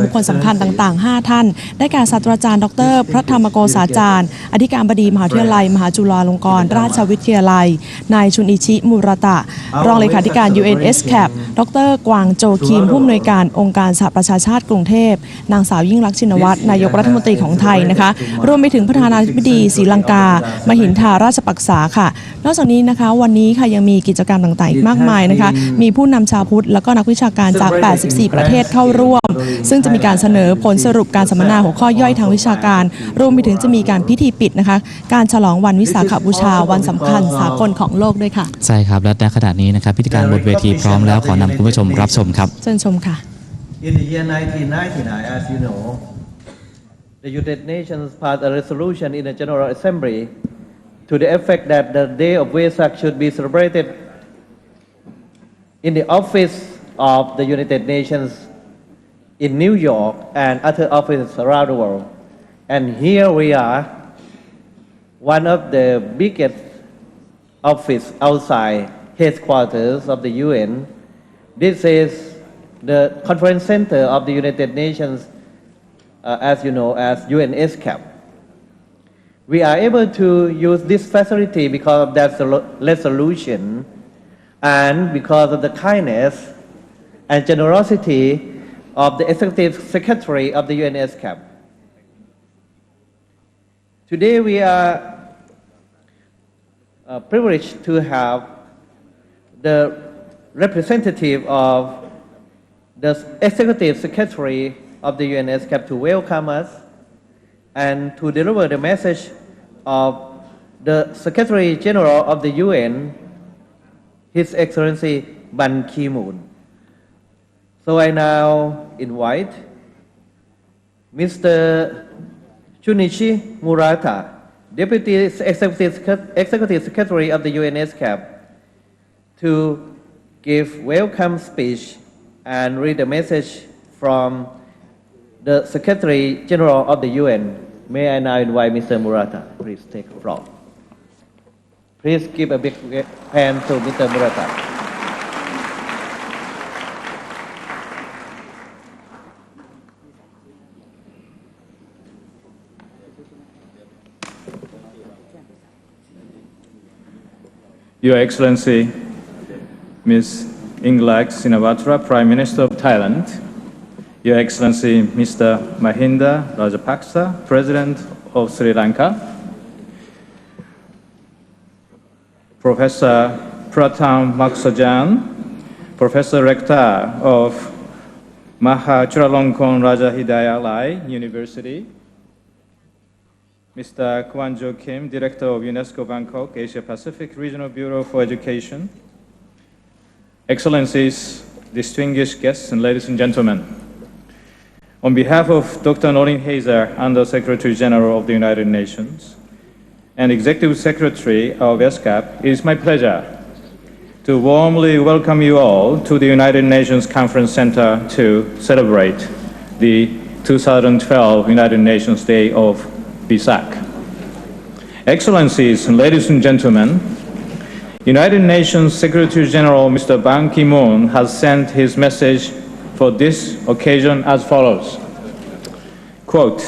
บุคคลสำคัญต่างๆ5ท่านได้แก่ศาสตราจารย์ดรพระธรรมโกษาจารย์อธิการบดีมหาวิทยาลัยมหาจุฬาลงกรณราชวิทยาลัยนายชุนอิชิมูระตะรองเลขาธิการ UNSCAP ดรกวางโจคิมผู้อำนวยการองค์การสหประชาชาติกรุงเทพนางสาวยิ่งลักษณ์ชินวัตรนายกรัฐมนตรีของไทยนะคะรวมไปถึงประธานาธิบดีศรีลังกามหินทาราชปักษาค่ะนอกจากนี้นะคะวันนี้ค่ะยังมีกิจกรรมต่างๆอีกมากมายนะคะมีผู้นำชาวพุทธและก็นักวิชาการจาก84ประเทศเข้าร่วมซึ่งจะมีการเสนอผลสรุปการสัมมนาหัวข้อย่อยทางวิชาการรวมไปถึงจะมีการพิธีปิดนะคะการฉลองวันวิสาขบูชาวันสำคัญสากลของโลกด้วยค่ะใช่ครับและในขณะนี้นะครับพิธีการบนเวทีพร้อมแล้วขอนำคุณผู้ชมรับชมครับเชิญชมค่ะ In the year 1999, as you know, the United Nations passed a resolution in the General Assembly to the effect that the Day of Vesak should be celebrated in the office of the United Nations in New York and other offices around the world. And here we are, one of the biggest office outside headquarters of the UN. This is the conference center of the United Nations, as you know, as UNSCAP. We are able to use this facility because of that resolution and because of the kindness and generosity of the Executive Secretary of the UNSCAP. Today we are privileged to have the representative of the Executive Secretary of the UNSCAP to welcome us and to deliver the message of the Secretary General of the UN, His Excellency Ban Ki-moon. So I now invite Mr. Junichi Murata, Deputy Executive Secretary of the UNSCAP, to give welcome speech and read a message from the Secretary General of the UN. May I now invite Mr. Murata, please take the floor. Please give a big hand to Mr. Murata. Your Excellency, Ms. Yingluck Shinawatra, Prime Minister of Thailand, Your Excellency, Mr. Mahinda Rajapaksa, President of Sri Lanka, Professor Pratham Maksajan, Professor Rector of Maha Chulalongkorn Raja Hidayalai University, Mr. Kwan Jo Kim, Director of UNESCO Bangkok, Asia Pacific Regional Bureau for Education, Excellencies, distinguished guests, and ladies and gentlemen. On behalf of Dr. Norin Heiser, Under Secretary General of the United Nations, and Executive Secretary of ESCAP, it is my pleasure to warmly welcome you all to the United Nations Conference Center to celebrate the 2012 United Nations Day of BKK. Excellencies, and ladies and gentlemen, United Nations Secretary General Mr. Ban Ki-moon has sent his message for this occasion as follows. Quote,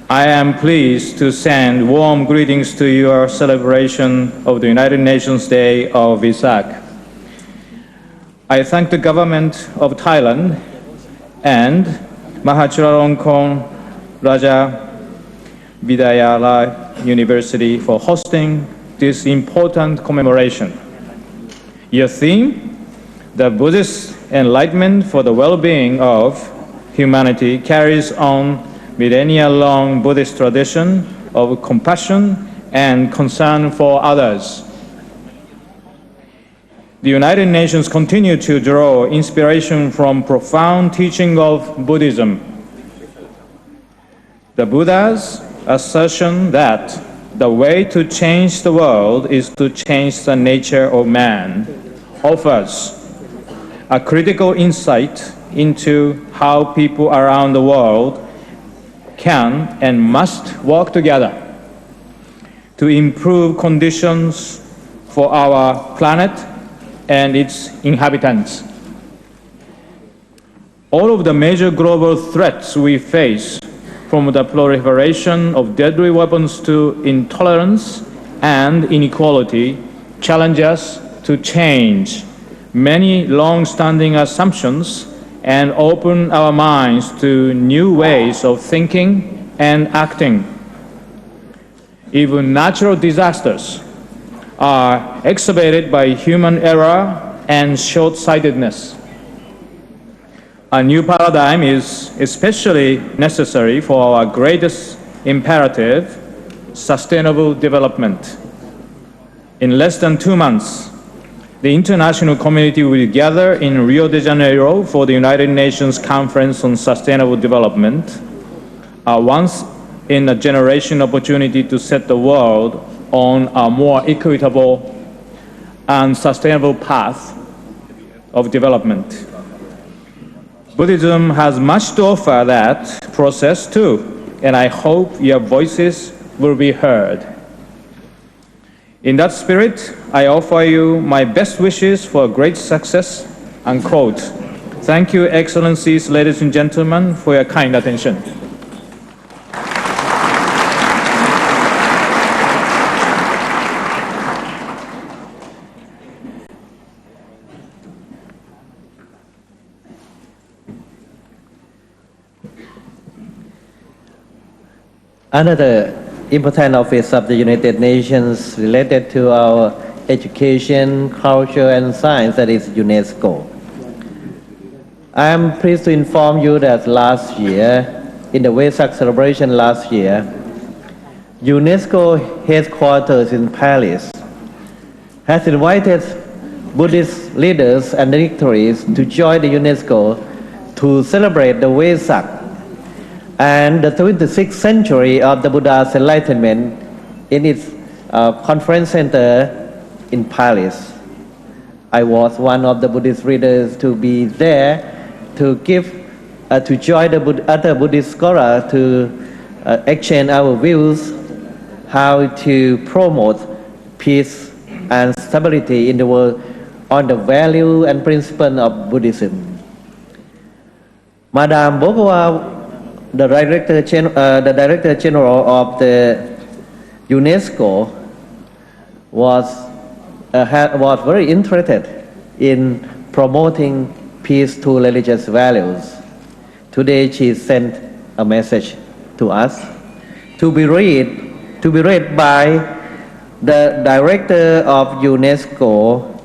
I am pleased to send warm greetings to your celebration of the United Nations Day of BKK. I thank the government of Thailand and Maha Chulalongkorn Raja Hidayalai University for hosting this important commemoration. Your theme, the Buddhist Enlightenment for the well-being of humanity, carries on millennia-long Buddhist tradition of compassion and concern for others. The United Nations continue to draw inspiration from profound teaching of Buddhism. The Buddha's assertion that the way to change the world is to change the nature of man offers a critical insight into how people around the world can and must work together to improve conditions for our planet and its inhabitants. All of the major global threats we face, from the proliferation of deadly weapons to intolerance and inequality, challenge us to change many long-standing assumptions and open our minds to new ways of thinking and acting. Even natural disasters are exacerbated by human error and short-sightedness. A new paradigm is especially necessary for our greatest imperative, sustainable development. In less than 2 months, the international community will gather in Rio de Janeiro for the United Nations Conference on Sustainable Development, a once-in-a-generation opportunity to set the world on a more equitable and sustainable path of development. Buddhism has much to offer that process too, and I hope your voices will be heard. In that spirit, I offer you my best wishes for great success, unquote. Thank you, Excellencies, ladies and gentlemen, for your kind attention. Another important office of the United Nations related to our education, culture, and science, that is UNESCO. I am pleased to inform you that last year, in the Vesak celebration last year, UNESCO headquarters in Paris has invited Buddhist leaders and dignitaries to join the UNESCO to celebrate the Vesak and the 26th century of the Buddha's Enlightenment in its conference center in Paris. I was one of the Buddhist leaders to be there to join the other Buddhist scholars to exchange our views how to promote peace and stability in the world on the value and principle of Buddhism. Madame Bogoa, the Director General of the UNESCO, was very interested in promoting peace to religious values. Today she sent a message to us to be read by the Director of UNESCO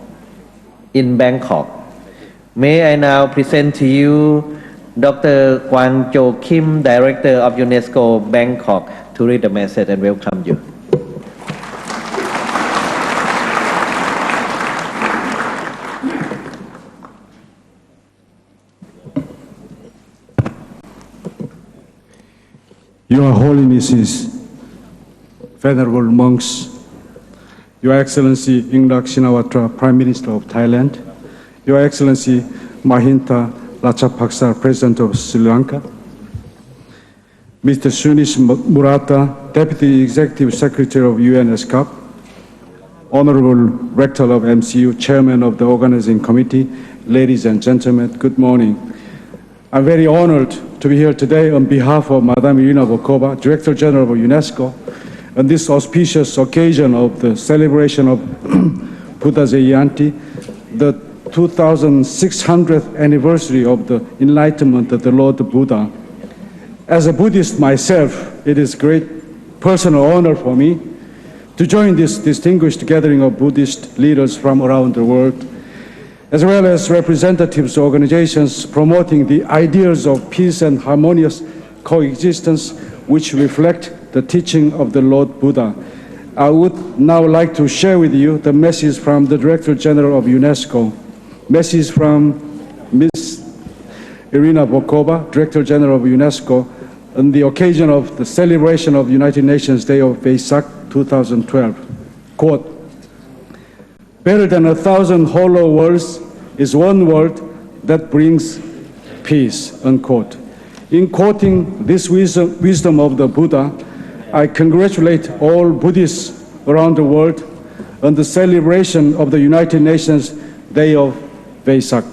in Bangkok. May I now present to you Dr. Kwang Jo Kim, Director of UNESCO Bangkok, to read the message and welcome you. Your Holinesses, Venerable monks, Your Excellency Yingluck Shinawatra, Prime Minister of Thailand, Your Excellency Mahinda Rajapaksa, President of Sri Lanka, Mr. Sunish Murata, Deputy Executive Secretary of UNSCOP, Honorable Rector of MCU, Chairman of the Organizing Committee, ladies and gentlemen, good morning. I'm very honored to be here today on behalf of Madame Irina Bokova, Director General of UNESCO, on this auspicious occasion of the celebration of Buddhajayanti, the 2600th anniversary of the Enlightenment of the Lord Buddha. As a Buddhist myself, it is a great personal honor for me to join this distinguished gathering of Buddhist leaders from around the world, as well as representatives of organizations promoting the ideals of peace and harmonious coexistence, which reflect the teaching of the Lord Buddha. I would now like to share with you the message from the Director General of UNESCO. Message from Ms. Irina Bokova, Director General of UNESCO, on the occasion of the celebration of the United Nations Day of Vesak 2012. Quote, "Better than 1,000 hollow words is one word that brings peace," unquote. In quoting this wisdom of the Buddha, I congratulate all Buddhists around the world on the celebration of the United Nations Day of Vesak.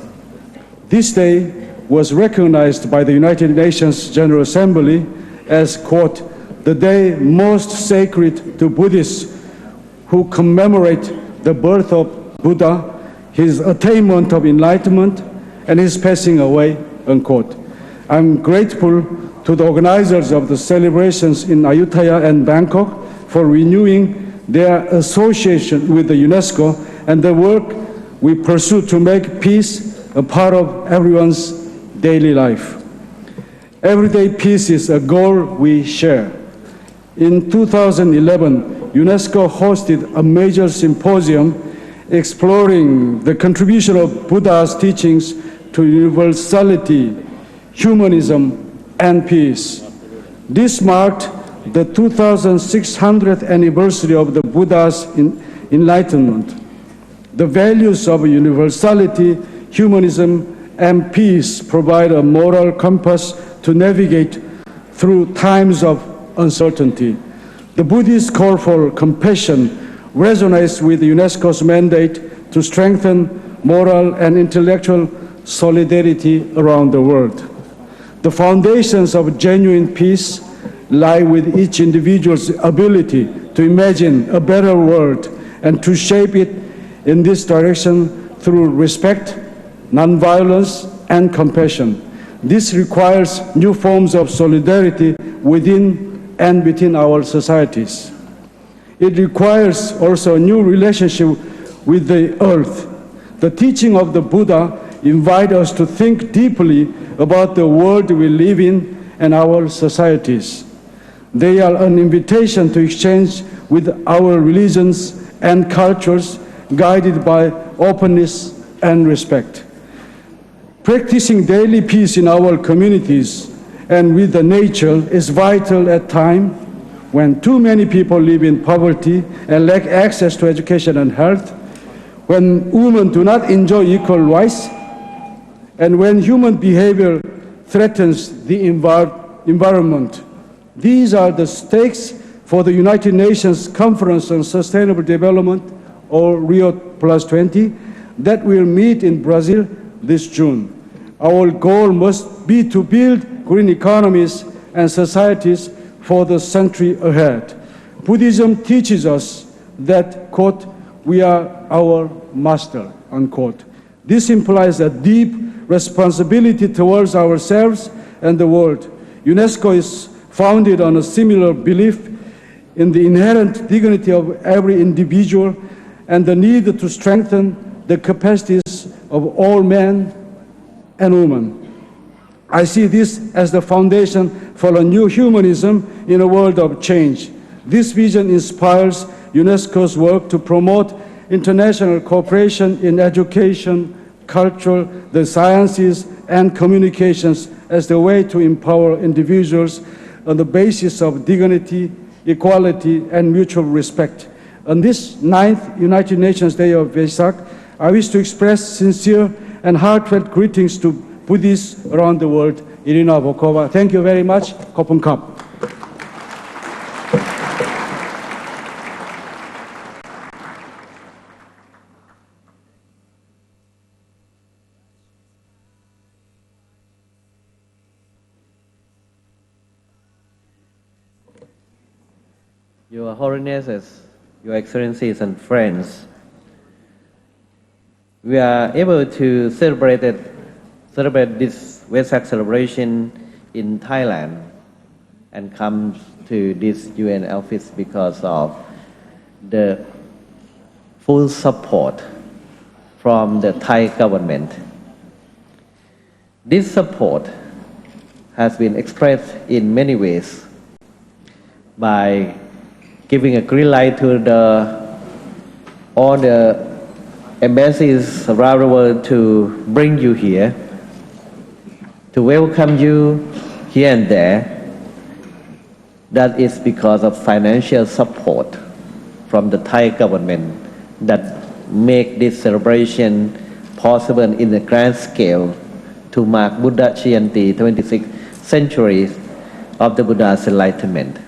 This day was recognized by the United Nations General Assembly as, quote, the day most sacred to Buddhists who commemorate the birth of Buddha, his attainment of enlightenment, and his passing away, unquote. I'm grateful to the organizers of the celebrations in Ayutthaya and Bangkok for renewing their association with the UNESCO and the work we pursue to make peace a part of everyone's daily life. Everyday peace is a goal we share. In 2011, UNESCO hosted a major symposium exploring the contribution of Buddha's teachings to universality, humanism, and peace. This marked the 2600th anniversary of the Buddha's enlightenment. The values of universality, humanism, and peace provide a moral compass to navigate through times of uncertainty. The Buddhist call for compassion resonates with UNESCO's mandate to strengthen moral and intellectual solidarity around the world. The foundations of genuine peace lie with each individual's ability to imagine a better world and to shape it in this direction through respect, nonviolence, and compassion. This requires new forms of solidarity within and between our societies. It requires also a new relationship with the earth. The teaching of the Buddha invites us to think deeply about the world we live in and our societies. They are an invitation to exchange with our religions and cultures, guided by openness and respect. Practicing daily peace in our communities and with the nature is vital at a time when too many people live in poverty and lack access to education and health, when women do not enjoy equal rights, and when human behavior threatens the environment. These are the stakes for the United Nations Conference on Sustainable Development, or Rio +20, that will meet in Brazil this June. Our goal must be to build green economies and societies for the century ahead. Buddhism teaches us that, quote, we are our master, unquote. This implies a deep responsibility towards ourselves and the world. UNESCO is founded on a similar belief in the inherent dignity of every individual and the need to strengthen the capacities of all men and women. I see this as the foundation for a new humanism in a world of change. This vision inspires UNESCO's work to promote international cooperation in education, culture, the sciences, and communications as the way to empower individuals on the basis of dignity, equality, and mutual respect. On this 9th United Nations Day of Vesak, I wish to express sincere and heartfelt greetings to Buddhists around the world. Irina Bokova. Thank you very much. Kopun Kap. Your Holiness, Your Excellencies and friends, we are able to celebrate this Vesak celebration in Thailand and come to this UN office because of the full support from the Thai government. This support has been expressed in many ways by giving a green light to all the embassies around the world to bring you here, to welcome you here and there. That is because of financial support from the Thai government that make this celebration possible in a grand scale to mark Buddhajayanti, 26th century of the Buddha's enlightenment.